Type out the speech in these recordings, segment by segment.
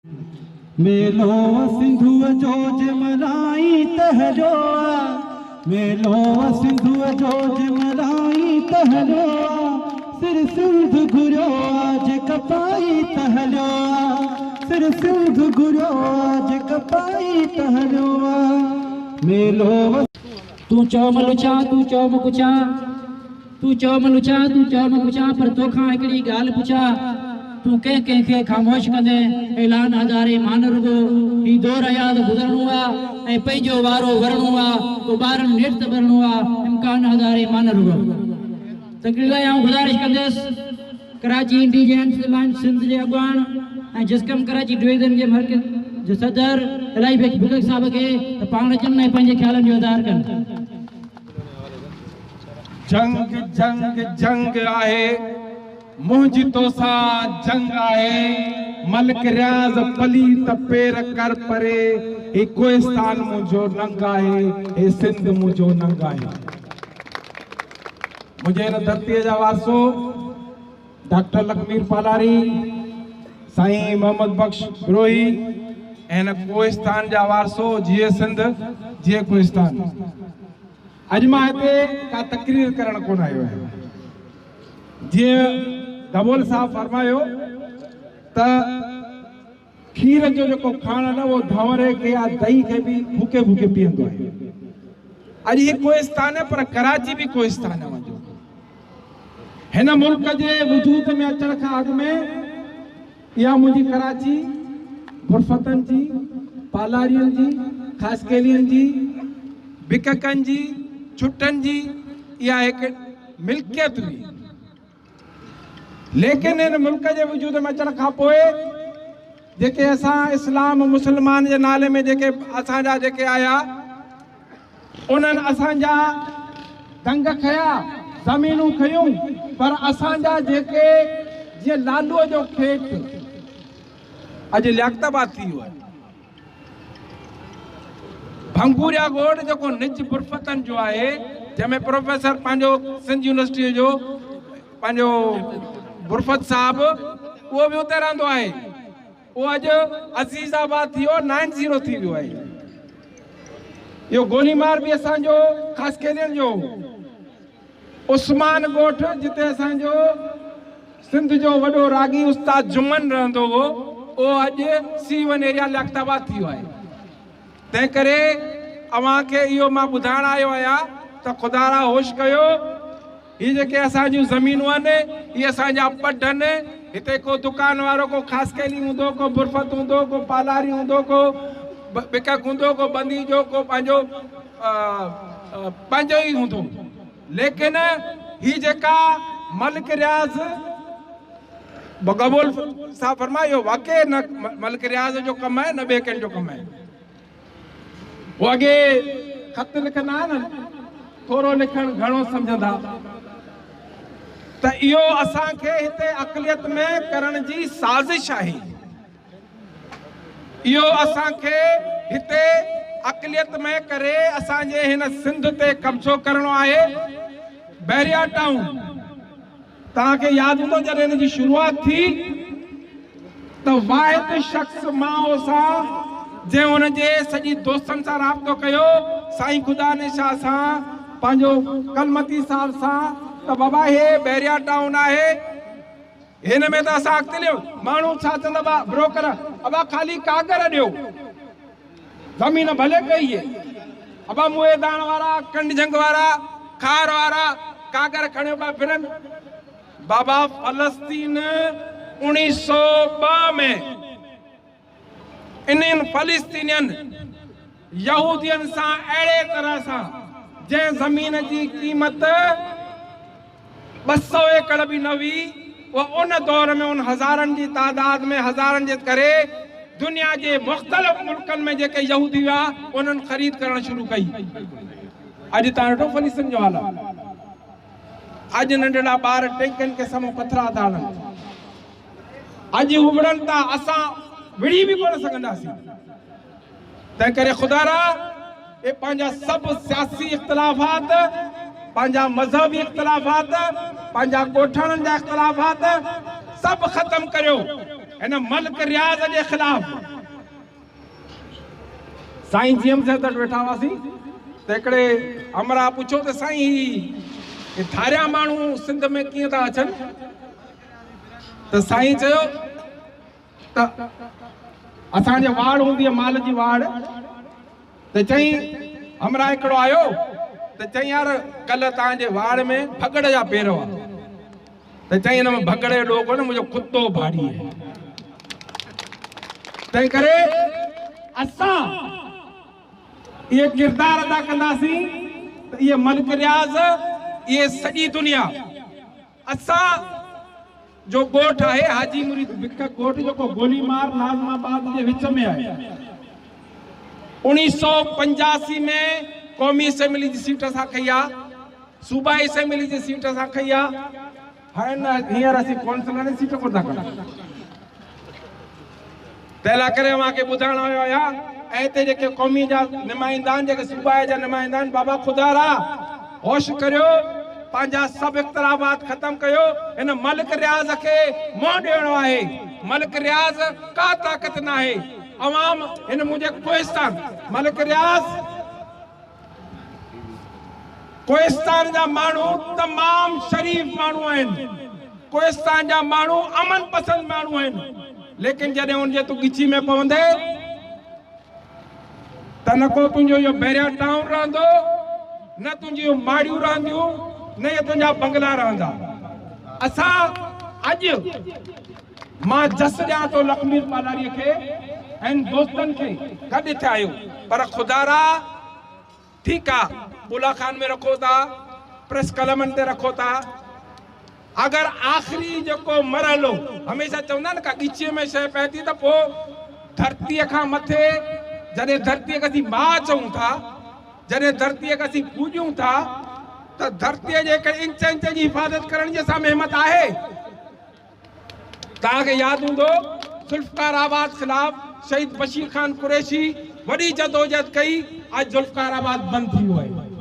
मेलो सिंधु जो जमलाई तहरो मेलो सिंधु जो जमलाई तहरो सिर सिंध घुरो आज कपाई तहरो सिर सिंध घुरो आज कपाई तहरो मेलो तू चो मलुचा तू चो मकुचा तू चो मलुचा तू चो मकुचा पर तोखा हिकड़ी गाल पुछा तू के के खामोश कंदे ऐलान हजारे मान रुगो ही दौर याद गुजरणो आ ए पंहिंजो वारो वरणो आ तो बारन नेट भरणो आ इम्कान हजारे मान रुगो तकरीला या गुजारिश कंदेस कराची इंटेलिजेंस लाइन सिंध जे अगवान ए जिसकम कराची डिवीजन के मरकज जो सदर इलाही भगत साहब के त पाण जन ने पंहिंजे ख्यालन जो इज़हार कन जंग जंग जंग आहे मुंहिंजी तोसा जंग आहे मलिक रियाज़ पली त पेर कर परे हे कोहिस्तान मुंहिंजो नंग आहे हे सिंध मुंहिंजो नंग आहे मुंहिंजे हिन धरतीअ जा वारसो डॉक्टर लखमीर पालारी साईं मोहम्मद बख्श बिरोही ऐं हिन कोहिस्तान जा वारसो जीअं सिंध जीअं कोहिस्तान अॼु मां हिते का तकरीर करण कोन आयो आहियां जीअं दबोल साहब फरमायो त खीर जो जेको खाण न वो धंवरे के या दही के भी भूखे भूखे पीअंदो आहे अॼु ही कोहिस्तान पर कराची भी कोहिस्तान आहे मुंहिंजो हिन मुल्क जे वजूद में अचण खां अॻु में इहा मुंहिंजी कराची गुरफतन जी पालारियन जी खासकेलियन जी बिककन जी छुट्टन जी इहा हिकु मिल्कियत हुई लेकिन इन मुल्क जे वजूद में अचण खां पोइ जेके असां इस्लाम मुसलमान जे नाले में जेके असांजा जेके आया उन्हनि असांजा दंग खया ज़मीनूं खयूं पर असांजा जेके जीअं लालूअ जो खेत अॼु लियाक़ताबाद थी वियो आहे भंगूरिया गोड़ जेको निज बुरफतन जो आहे जंहिंमें प्रोफेसर पंहिंजो सिंध यूनिवर्सिटी जो पंहिंजो बुरफत साहब उहो बि उते रहंदो आहे उहो अॼु अज़ीज़ाबाद थी वियो 90 थी वियो आहे इहो गोलीमार बि असांजो खासकेलियन जो उस्मान ॻोठ जिते असांजो सिंध जो वॾो रागी उस्ताद जुमन रहंदो हो उहो अॼु C1 एरिया लियाक़ताबाद थी वियो आहे तंहिं करे अव्हांखे इहो मां ॿुधाइण आयो आहियां त ख़ुदा होश कयो ही जेके असांजूं ज़मीनूं आहिनि इहे असांजा पड आहिनि हिते को दुकान वारो को खासकेली हूंदो को बुरफत हूंदो को पालारी हूंदो को बिकक हूंदो को बंदी जो को पंहिंजो पंहिंजो ई हूंदो लेकिन ही जेका मलिक रियाज़ बगबोल साहब फरमायो वाक़ई न मलिक रियाज़ जो कमु आहे न ॿिए कंहिंजो कमु आहे वो अगे खत लिखंदा न थोरो लिखण घणो समझंदा त इहो असांखे हिते अक़लियत में करण जी साज़िश आहे इहो असांखे हिते अक़लियत में करे असांजे हिन सिंध ते कब्ज़ो करणो आहे बैरिया टाउन तव्हांखे यादि हूंदो जॾहिं हिन जी शुरूआत थी त वाहिद शख़्स मां सां जंहिं हुनजे सॼी दोस्तनि सां राब्तो कयो साईं खुदा ने शाह सां पंहिंजो कलमती साहब सां त बाबा हे बैरिया टाउन आहे हिन में त असां अॻिते लियो माण्हू छा चवंदा ब्रोकर अबा ख़ाली कागर ॾियो ज़मीन भले कई अबा मुएदान वारा कंडजंग वारा खार वारा कागर खणे पिया फिरनि बाबा फलस्तीन 1902 में इन फलस्तीनियन यहूदियन सां अहिड़े तरह सां जंहिं ज़मीन जी क़ीमत 200 एकड़ बि न हुई उहा उन दौर में उन हज़ारनि जी तादाद में हज़ारनि जे करे दुनिया जे मुख़्तलिफ़ मुल्कनि में जेके यहूदी हुआ उन्हनि ख़रीद करणु शुरू कई अॼु तव्हां ॾिठो फलस्तीन जो हाल अॼु नंढड़ा ॿार टेकनि के समूह पथरा था हणनि अॼु उबड़नि था असां विड़ी भी कोन सघंदासीं तंहिं करे ख़ुदा ये पंहिंजा सभु सियासी इख़्तिलाफ़ात पंहिंजा मज़हबी इख़्तिलाफ़ात पंहिंजा ॻोठाणनि जा इख़्तिलाफ़ात सब खत्म करियो इन मलिक रियाज़ जे ख़िलाफ़ साईं जीएम साहिब वटि वेठा हुआसीं त हिकिड़े अमरा पुछो त साईं ही थारिया माण्हू सिंध में कीअं था अचनि त साईं चयो त असांजे वाड़ हूंदी आहे माल जी वाड़ त चईं अमरा हिकिड़ो आयो त चईं यार कल्ह तव्हांजे वाड़ में भगड़ जा पेर हुआ त चईं हिन में भगड़ जो ॾोह कोन्हे मुंहिंजो कुतो भाड़ी आहे तंहिं करे असां ये किरदार अदा कंदासीं त ये मलिक रियाज़ ये सॼी दुनिया असां जो ॻोठ आहे हाजी मुरीद बिक ॻोठ जेको गोलीमार नाज़माबाद जे विच में आहे 1985 में क़ौमी असेंबली जी सीट असां खई आहे सूबाई असेंबली जी सीट असां खई आहे हाणे हींअर असीं कौंसिलर जी सीट कोन था कयूं तंहिं करे मूंखे ॿुधाइण आयो आहियां ऐं हिते जेके क़ौमी जा नुमाइंदा आहिनि जेके सूबाई जा नुमाइंदा आहिनि बाबा खुदारा होश करियो पंहिंजा सभु इख़्तिलाफ़ात ख़तम कयो हिन मलिक रियाज़ खे मुंहुं ॾियणो आहे मलिक रियाज़ का ताक़त न आहे अवाम हिन मुंहिंजे कोहिस्तान मलिक रियाज़ कोहिस्तान जा माण्हू तमामु शरीफ़ माण्हू आहिनि कोहिस्तान जा माण्हू अमन पसंद माण्हू आहिनि लेकिन जॾहिं उनजे तूं ॻिची में पवंदे त न को तुंहिंजो इहो बैरिया टाउन रहंदो न तुंहिंजियूं माड़ियूं रहंदियूं न ये तुंहिंजा बंगला रहंदा असां अॼु मां जस ॾियां थो लखमीर पालारीअ खे ऐं दोस्तनि खे गॾु थिया आहियूं पर खुदारा ठीकु आहे बुला खान में रखो था प्रेस कलमनि ते रखो था अगर आखिरी जेको मरहलो हमेशा चवंदा न का ॻिचीअ में शइ पए थी त पोइ धरतीअ खां मथे जॾहिं धरतीअ खे असीं माउ चऊं था जॾहिं धरतीअ खे असीं पूॼूं था त धरतीअ जे हिकिड़े इंच इंच जी हिफ़ाज़त करण जी असां में हिमत आहे तव्हांखे यादि हूंदो ज़ुल्फ़कार आबाद ख़िलाफ़ शहीद बशीर खान कुरैशी वॾी जदोजहद कई अॼु ज़ुल्फ़कार आबाद बंदि थी वियो आहे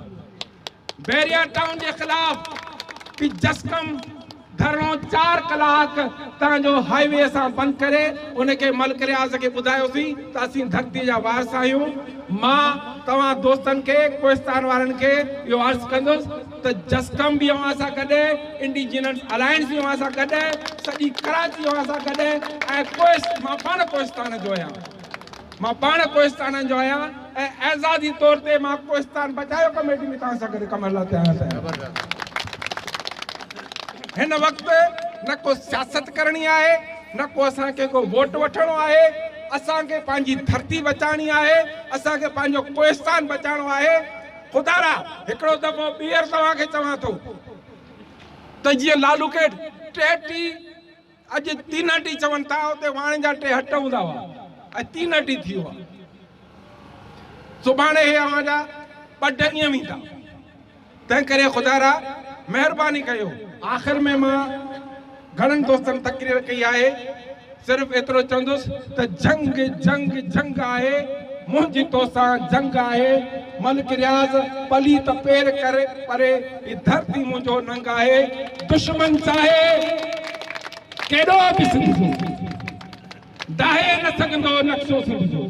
बैरिया टाउन जे ख़िलाफ़ कि जसकम धरणो 4 कलाक तव्हांजो हाईवे असां बंदि करे उनखे मलिक रियाज़ खे ॿुधायोसीं त असीं धरतीअ जा वारस आहियूं मां तव्हां दोस्तनि खे कोहिस्तान वारनि खे इहो अर्ज़ु कंदुसि त जसकम बि अव्हां सां गॾु इंडिजिनस अलायंस बि अव्हां सां गॾु सॼी कराची अव्हां सां गॾु ऐं मां पाण कोहिस्तान जो आहियां मां पाण कोहिस्तान जो आहियां ऐं आज़ादी तौर ते मां कोहिस्तान बचायो कमेटी में तव्हां सां गॾु कम लाइ तयारु आहियां हिन वक़्तु न को सियासत करणी आहे न को असांखे को वोट वठणो आहे असांखे पंहिंजी धरती बचाइणी आहे असांखे पंहिंजो कोहिस्तान बचाइणो आहे खुदारा हिकिड़ो दफ़ो ॿीहर तव्हांखे चवां थो त जीअं लालू खे 3 अॼु 3 चवनि था उते वाणे जा 3 हट हूंदा हुआ ऐं 3 थी वियो आहे सुभाणे हे अव्हां जा 2 ईअं वेंदा तंहिं करे खुदारा महिरबानी कयो आख़िर में मां घणनि दोस्तनि तकरीर कई आहे सिर्फ़ु एतिरो चवंदुसि त जंग जंग जंग आहे मुंहिंजी तोसां जंग आहे मलिक रियाज़ पली त पेर करे परे ही धरती मुंहिंजो नंग आहे दुश्मन चाहे केॾो बि सिंध जो डाहे न सघंदो नक्शो सिंध जो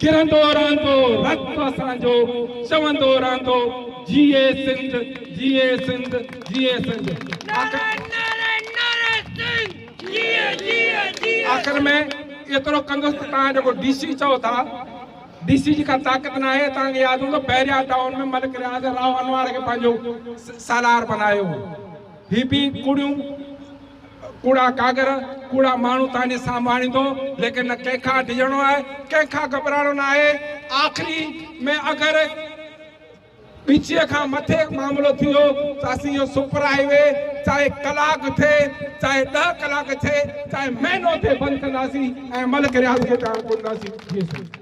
किरंदो रहंदो रत असांजो चवंदो रहंदो जिए सिंध जिए सिंध जिए सिंध आख़िर में एतिरो कंदुसि त तव्हां जेको डीसी चओ था डीसी जी का ताक़त न आहे तव्हांखे यादि हूंदो बैरिया टाउन में मलिक रियाज़ राव अनवार खे पंहिंजो सालार बनायो ही बि कूड़ा कागर कूड़ा माण्हू तव्हांजे साम्हूं आणींदो लेकिन न कंहिंखां डिॼणो आहे कंहिंखां घबराइणो न आहे आख़िरी में अगरि ॻिचीअ खां मथे मामिलो थी वियो त असीं इहो सुपर हाईवे चाहे कलाक थिए चाहे 10 कलाक थिए चाहे महीनो थिए बंदि कंदासीं ऐं मलिक रियाज़ खे तव्हां कंदासीं